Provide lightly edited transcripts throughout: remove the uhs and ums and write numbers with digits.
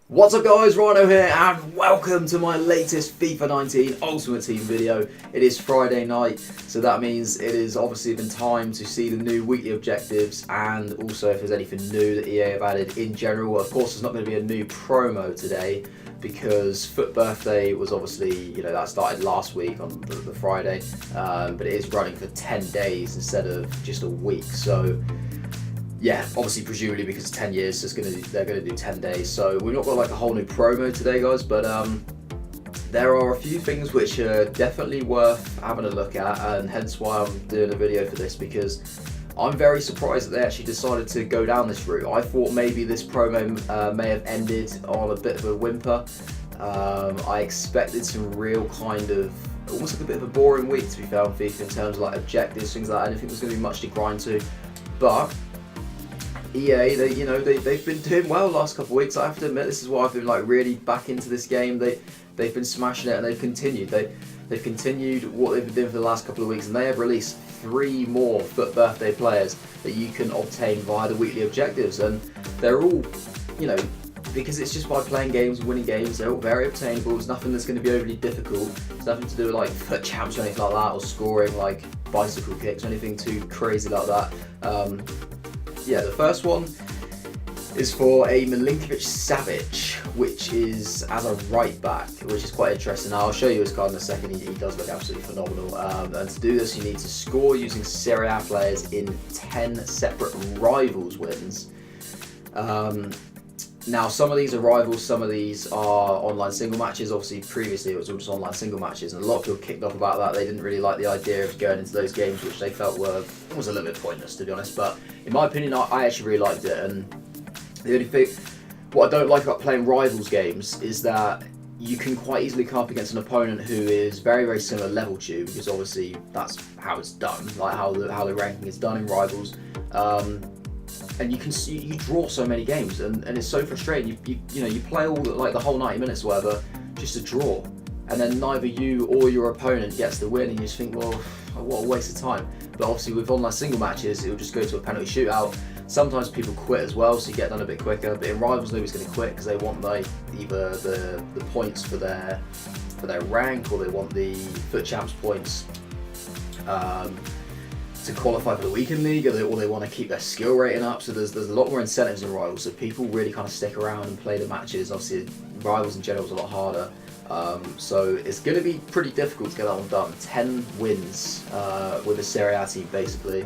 What's up guys, Rhino here and welcome to my latest FIFA 19 Ultimate Team video. It is Friday night, so that means it has obviously been time to see the new weekly objectives and also if there's anything new that EA have added in general. Of course there's not going to be a new promo today because FUT Birthday was obviously, that started last week on the Friday, but it is running for 10 days instead of just a week. So yeah, obviously presumably because it's 10 years, so they're going to do 10 days. So we've not got like a whole new promo today, guys, but there are a few things which are definitely worth having a look at, and hence why I'm doing a video for this, because I'm very surprised that they actually decided to go down this route. I thought maybe this promo may have ended on a bit of a whimper. I expected some real kind of, almost like a bit of a boring week to be fair on FIFA in terms of like objectives, things like that. I didn't think there's going to be much to grind to, but EA, they've been doing well the last couple of weeks. I have to admit, this is why I've been like really back into this game. They've been smashing it, and they've continued. They've continued what they've been doing for the last couple of weeks, and they have released 3 more FUT Birthday players that you can obtain via the weekly objectives, and they're all, because it's just by playing games, winning games, they're all very obtainable. There's nothing that's going to be overly difficult. It's nothing to do with like FUT champs or anything like that, or scoring like bicycle kicks or anything too crazy like that. Yeah, the first one is for a Milinkovic-Savic, which is as a right back, which is quite interesting. Now, I'll show you his card in a second. He does look absolutely phenomenal. And to do this, you need to score using Serie A players in 10 separate rivals wins. Now, some of these are rivals, some of these are online single matches. Obviously, previously it was all just online single matches, and a lot of people kicked off about that. They didn't really like the idea of going into those games, which they felt was a little bit pointless, to be honest. But in my opinion, I actually really liked it. And the only thing, what I don't like about playing rivals games is that you can quite easily come up against an opponent who is very, very similar level to you, because obviously that's how it's done, like how the ranking is done in rivals. And you draw so many games, and it's so frustrating. You play all the whole 90 minutes or whatever just to draw, and then neither you or your opponent gets the win, and you just think, well, what a waste of time. But obviously with online single matches, it will just go to a penalty shootout. Sometimes people quit as well, so you get done a bit quicker. But in rivals, nobody's going to quit because they want like either the points for their rank, or they want the FUT champs points to qualify for the weekend league, or they want to keep their skill rating up. So there's a lot more incentives in rivals, so people really kind of stick around and play the matches. Obviously rivals in general is a lot harder, so it's going to be pretty difficult to get that one done. 10 wins with a Serie A team basically,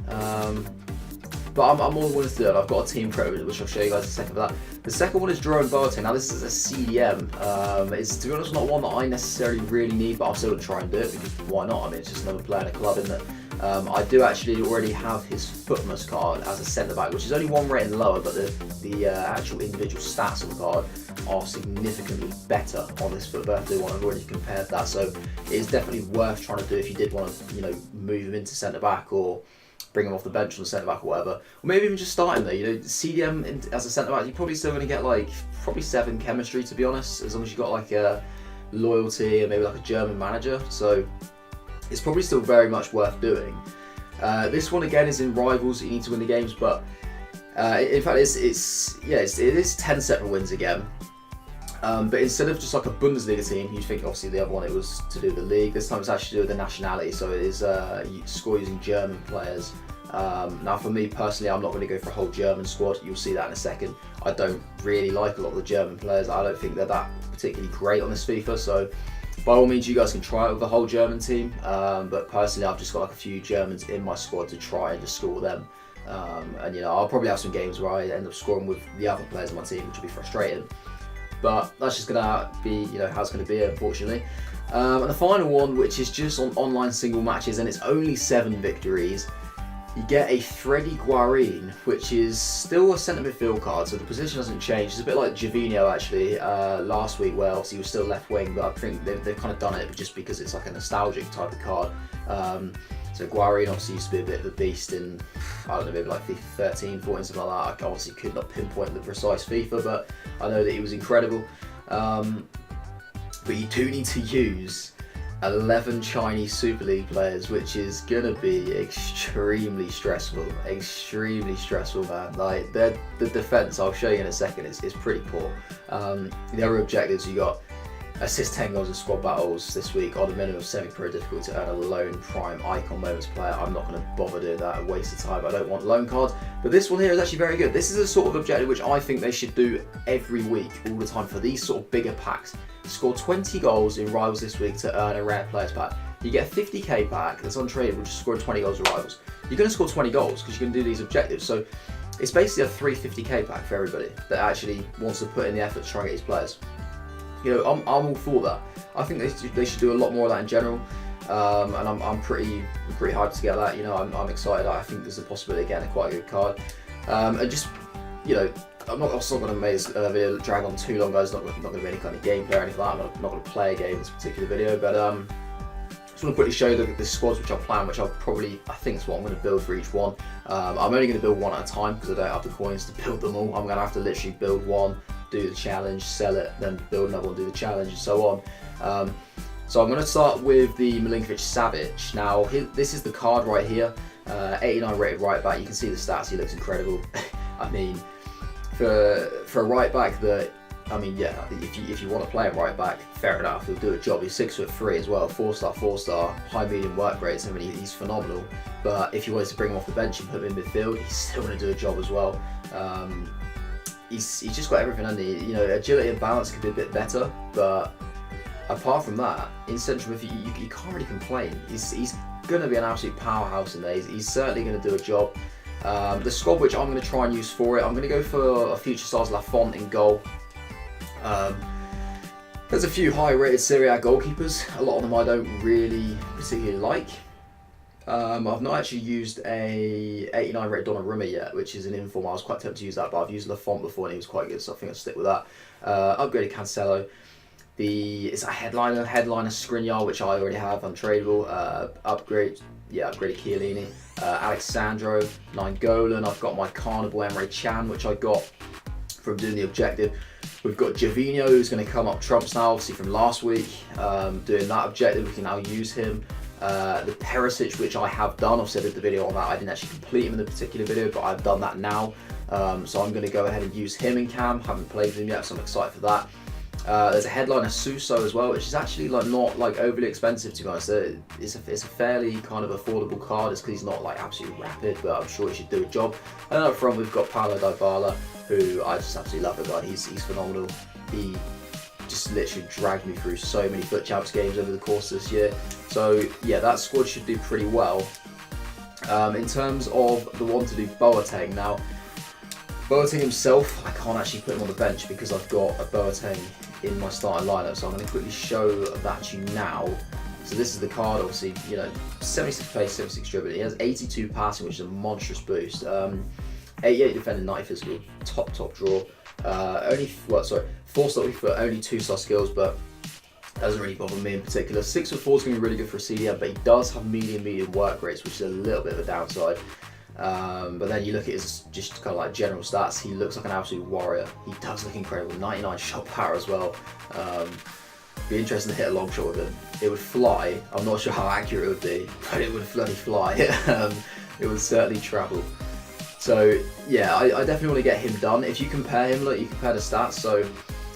but I'm more than willing to do it. I've got a team pro which I'll show you guys in a second for that. The second one is Boateng. Now this is a CDM. It's, to be honest, not one that I necessarily really need, but I'm still going to try and do it because why not? I mean, it's just another player in a club, isn't it? I do actually already have his Footmas card as a centre back, which is only 1 rating lower, but the actual individual stats on the card are significantly better on this FUT Birthday one. I've already compared that, so it is definitely worth trying to do if you did want to, move him into centre back or bring him off the bench on the centre back or whatever, or maybe even just start him there. CDM as a centre back, you're probably still going to get like probably 7 chemistry, to be honest, as long as you've got like a loyalty and maybe like a German manager. So it's probably still very much worth doing. This one again is in rivals, you need to win the games, but in fact it is 10 separate wins again. But instead of just like a Bundesliga team, you'd think obviously the other one it was to do with the league. This time it's actually to do with the nationality, so it is you score using German players. Now for me personally, I'm not going to go for a whole German squad. You'll see that in a second. I don't really like a lot of the German players. I don't think they're that particularly great on this FIFA, so by all means you guys can try it with the whole German team, but personally I've just got like a few Germans in my squad to try and just score them, and I'll probably have some games where I end up scoring with the other players on my team, which will be frustrating, but that's just gonna be how it's gonna be, unfortunately. And the final one, which is just on online single matches, and it's only 7 victories. You get a Freddy Guarin, which is still a centre midfield card, so the position hasn't changed. It's a bit like Jovino actually last week, where obviously he was still left wing, but I think they've kind of done it just because it's like a nostalgic type of card. So Guarin obviously used to be a bit of a beast in, I don't know, maybe like FIFA 13, 14, something like that. I obviously could not pinpoint the precise FIFA, but I know that he was incredible. But you do need to use 11 Chinese Super League players, which is gonna be extremely stressful, man. Like the defense, I'll show you in a second, is pretty poor. The other objectives, you got assist 10 goals in squad battles this week on a minimum of semi-pro difficulty to earn a lone prime icon moments player. I'm not going to bother doing that, a waste of time. I don't want loan cards. But this one here is actually very good. This is a sort of objective which I think they should do every week, all the time, for these sort of bigger packs. Score 20 goals in Rivals this week to earn a rare players pack. You get a 50k pack that's untradeable, just scoring 20 goals in Rivals. You're going to score 20 goals because you're going to do these objectives. So it's basically a 350k pack for everybody that actually wants to put in the effort to try and get these players. You know, I'm all for that. I think they should do a lot more of that in general, and I'm pretty hyped to get that. You know, I'm excited. I think there's a possibility of getting quite a good card, and just, you know, I'm not going to make this video drag on too long, guys. Not going to be any kind of gameplay or anything like that. I'm not going to play a game in this particular video, but just want to quickly show you the squads which I'll plan, which I think is what I'm going to build for each one. I'm only going to build one at a time because I don't have the coins to build them all. I'm going to have to literally build one, do the challenge, sell it, then build another one, do the challenge, and so on. So I'm going to start with the Milinkovic-Savic. Now, this is the card right here. 89 rated right back. You can see the stats. He looks incredible. I mean, for a right back that, I mean, yeah, if you want to play him right back, fair enough, he'll do a job. He's 6'3" as well, 4-star, high medium work rates. I mean, he's phenomenal. But if you wanted to bring him off the bench and put him in midfield, he's still going to do a job as well. He's just got everything under. You know, agility and balance could be a bit better, but apart from that, in central midfield, you can't really complain. He's going to be an absolute powerhouse in there. He's certainly going to do a job. The squad which I'm going to try and use for it, I'm going to go for a future stars Lafont in goal. There's a few high-rated Serie A goalkeepers. A lot of them I don't really particularly like. I've not actually used a 89 rated Donnarumma yet, which is an inform. I was quite tempted to use that, but I've used Lafont before and he was quite good, so I think I'll stick with that. Upgraded Cancelo. It's a headliner Skriniar, which I already have, untradeable. Upgraded Chiellini. Alexandro, Nainggolan. I've got my Carnival Emre Can, which I got from doing the objective. We've got Javinho, who's going to come up trumps now, obviously from last week. Doing that objective, we can now use him. The Perisic, which I have done, obviously I did the video on that. I didn't actually complete him in the particular video, but I've done that now. So I'm going to go ahead and use him in cam. Haven't played with him yet, so I'm excited for that. There's a headliner Suso as well, which is actually not overly expensive, to be honest. It's a fairly kind of affordable card. It's because he's not like absolutely rapid, but I'm sure he should do a job. And up front we've got Paulo Dybala, who I just absolutely love. The guy, he's phenomenal. He just literally dragged me through so many FUT Champs games over the course of this year. So yeah, that squad should do pretty well. In terms of the one to do Boateng now. Boateng himself, I can't actually put him on the bench because I've got a Boateng in my starting lineup, so I'm going to quickly show that to you now. So this is the card, obviously, you know, 76 pace, 76 dribbling. He has 82 passing, which is a monstrous boost. 88 defending, 90 physical, top draw. 4-star foot, only 2-star skills, but doesn't really bother me in particular. 6'4" is going to be really good for a CDM, but he does have medium work rates, which is a little bit of a downside. But then you look at his just kind of like general stats, he looks like an absolute warrior. He does look incredible. 99 shot power as well. Be interesting to hit a long shot with him. It would fly. I'm not sure how accurate it would be, but it would bloody fly. It would certainly travel. So yeah, I definitely want to get him done. If you compare him, look, you compare the stats. So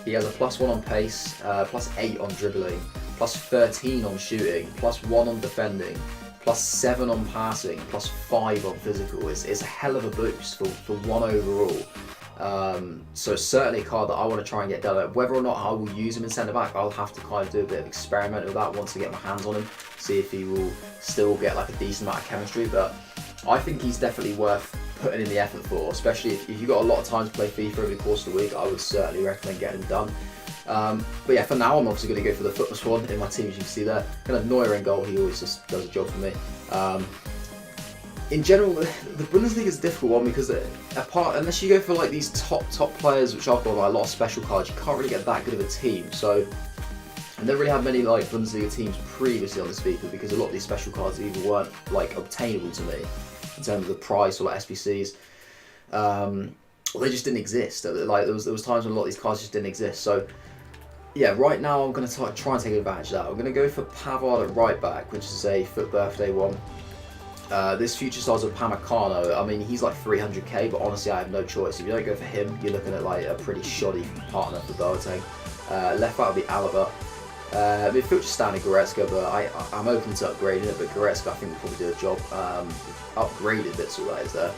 he has a +1 on pace, +8 on dribbling, +13 on shooting, +1 on defending, +7 on passing, +5 on physical. It's a hell of a boost for 1 overall. So it's certainly a card that I want to try and get done. Whether or not I will use him in centre back, I'll have to kind of do a bit of experiment with that once I get my hands on him, see if he will still get like a decent amount of chemistry. But I think he's definitely worth putting in the effort for, especially if you've got a lot of time to play FIFA over the course of the week. I would certainly recommend getting him done. But yeah, for now I'm obviously going to go for the football squad in my team, as you can see there. Going to have Neuer in goal, he always just does a job for me. In general, the Bundesliga is a difficult one because unless you go for like these top players, which I've got like a lot of special cards, you can't really get that good of a team. So I never really had many like Bundesliga teams previously on this FIFA because a lot of these special cards either weren't like obtainable to me in terms of the price or like SBCs. Or they just didn't exist. Like there was times when a lot of these cards just didn't exist. So yeah, right now I'm going to try and take advantage of that. I'm going to go for Pavard at right back, which is a FUT Birthday one. This future stars of Pamecano, I mean, he's like 300k, but honestly, I have no choice. If you don't go for him, you're looking at like a pretty shoddy partner for Boateng. Left back will be Alaba. Midfield just standard Goretzka, but I'm open to upgrading it, but Goretzka I think will probably do a job. Upgraded bits all that is there.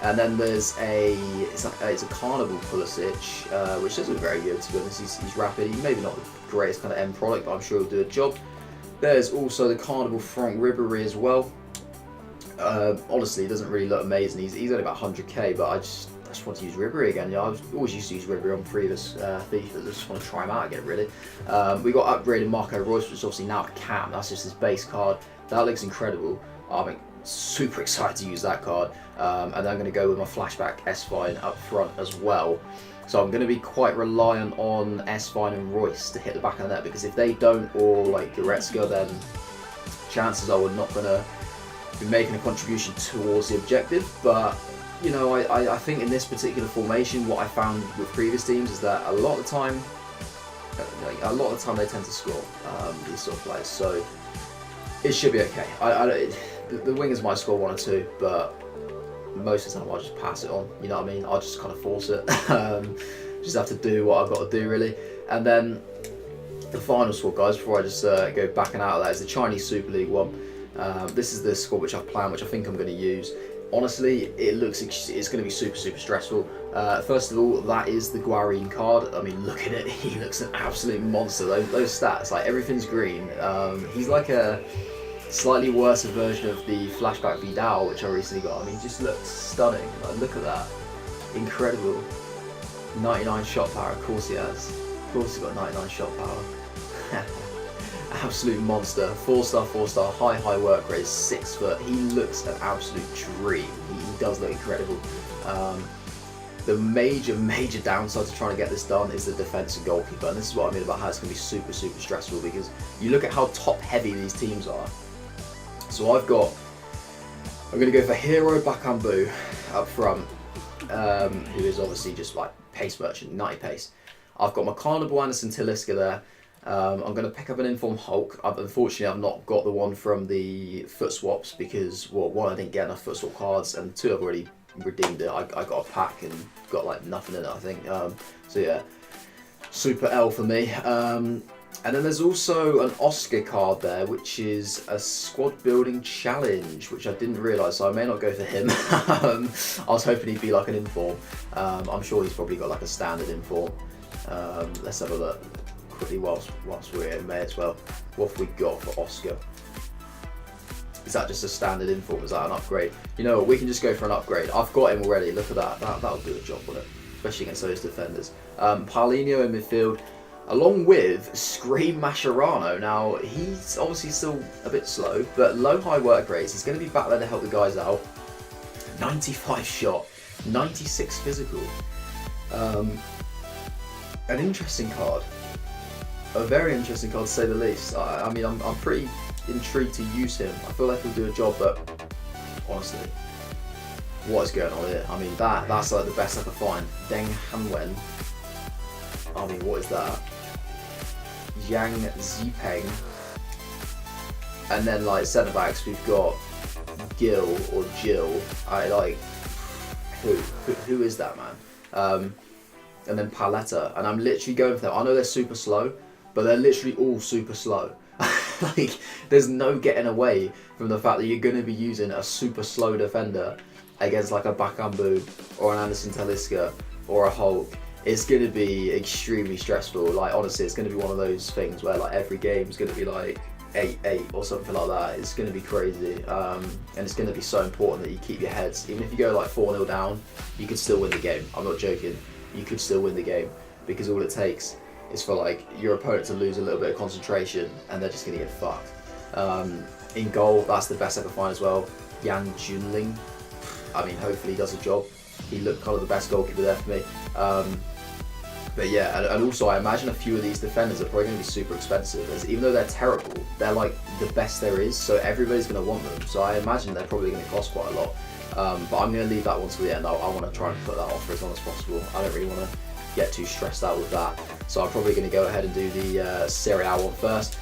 And then there's it's a Carnival Pulisic, which does look very good to be honest. He's rapid. He's maybe not the greatest kind of end product, but I'm sure he'll do a job. There's also the Carnival Franck Ribéry as well. Honestly, he doesn't really look amazing. He's only about 100k, but I just want to use Ribéry again. You know, I always used to use Ribéry on previous FIFA. I just want to try him out again, really. We got upgraded Marco Reus, which is obviously now a cam. That's just his base card. That looks incredible. I'm super excited to use that card. And then I'm going to go with my flashback S-Fine up front as well. So I'm going to be quite reliant on S-Fine and Reus to hit the back of the net, because if they don't, or like Goretzka, then chances are we're not going to be making a contribution towards the objective. But you know, I think in this particular formation, what I found with previous teams is that a lot of the time they tend to score, these sort of players. So it should be okay. The wingers might score 1 or 2, but most of the time I'll just pass it on. You know what I mean? I'll just kind of force it. Just have to do what I've got to do, really. And then the final squad, guys, before I just go back and out of that, is the Chinese Super League one. This is the squad which I've planned, which I think I'm going to use. Honestly, it's going to be super stressful. First of all, that is the Guarin card. I mean, look at it. He looks an absolute monster. Those stats, like everything's green. He's like a slightly worse version of the flashback Vidal, which I recently got. I mean, he just looks stunning. Like, look at that. Incredible. 99 shot power, of course he has. Of course he's got 99 shot power. Absolute monster. 4-star, high work rate, 6 foot. He looks an absolute dream. He does look incredible. The major downside to trying to get this done is the defense and goalkeeper, and this is what I mean about how it's going to be super stressful, because you look at how top heavy these teams are. So I'm going to go for Hero Bakambu up front, who is obviously just like pace merchant, 90 pace. I've got my Carnival Anderson Talisca there. I'm going to pick up an Inform Hulk. Unfortunately, I've not got the one from the foot swaps because, well, 1, I didn't get enough foot swap cards, and 2, I've already redeemed it. I got a pack and got like nothing in it, I think. So yeah, super L for me. And then there's also an Oscar card there, which is a squad building challenge, which I didn't realise, so I may not go for him. I was hoping he'd be like an Inform. I'm sure he's probably got like a standard Inform. Let's have a look quickly whilst we're in, may as well. What have we got for Oscar? Is that just a standard Inform? Is that an upgrade? You know what, we can just go for an upgrade. I've got him already, look at that. That'll do a job, won't it? Especially against those defenders. Paulinho in midfield, along with Scream Mascherano. Now, he's obviously still a bit slow, but low high work rates. He's going to be back there to help the guys out. 95 shot, 96 physical. An interesting card. A very interesting card to say the least. I mean, I'm pretty intrigued to use him. I feel like he'll do a job, but honestly, what is going on here? I mean, that's like the best I could find. Deng Hanwen. I mean, what is that? Yang Zipeng. And then like centre backs, we've got Gil or Jill. I like who is that, man? And then Paletta, and I'm literally going for them. I know they're super slow, but they're literally all super slow. Like, there's no getting away from the fact that you're going to be using a super slow defender against like a Bakambu or an Anderson Talisca or a Hulk. It's going to be extremely stressful. Like, honestly, it's going to be one of those things where like every game is going to be like 8-8 or something like that. It's going to be crazy, and it's going to be so important that you keep your heads. Even if you go like 4-0 down, you could still win the game. I'm not joking. You could still win the game, because all it takes is for like your opponent to lose a little bit of concentration and they're just going to get fucked. In goal, that's the best I can find as well. Yang Junling. I mean, hopefully he does a job. He looked kind of the best goalkeeper there for me. But yeah, and also I imagine a few of these defenders are probably going to be super expensive, as even though they're terrible, they're like the best there is, so everybody's going to want them. So I imagine they're probably going to cost quite a lot. But I'm going to leave that one to the end. I want to try and put that off for as long as possible. I don't really want to get too stressed out with that. So I'm probably going to go ahead and do the Serie A one first.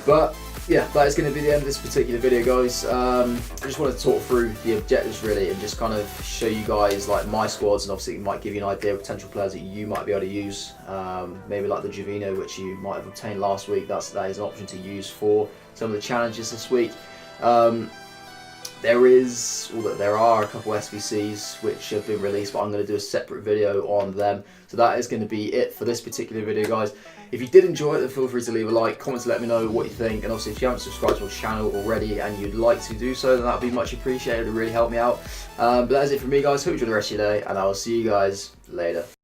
But yeah, that is going to be the end of this particular video, guys. I just wanted to talk through the objectives really and just kind of show you guys like my squads, and obviously it might give you an idea of potential players that you might be able to use. Maybe like the Jovino, which you might have obtained last week. That is an option to use for some of the challenges this week. There are a couple SBCs which have been released, but I'm going to do a separate video on them. So that is going to be it for this particular video, guys. If you did enjoy it, then feel free to leave a like, comment to let me know what you think, and obviously if you haven't subscribed to my channel already and you'd like to do so, then that would be much appreciated. It would really help me out. But that is it from me, guys. Hope you enjoy the rest of your day, and I will see you guys later.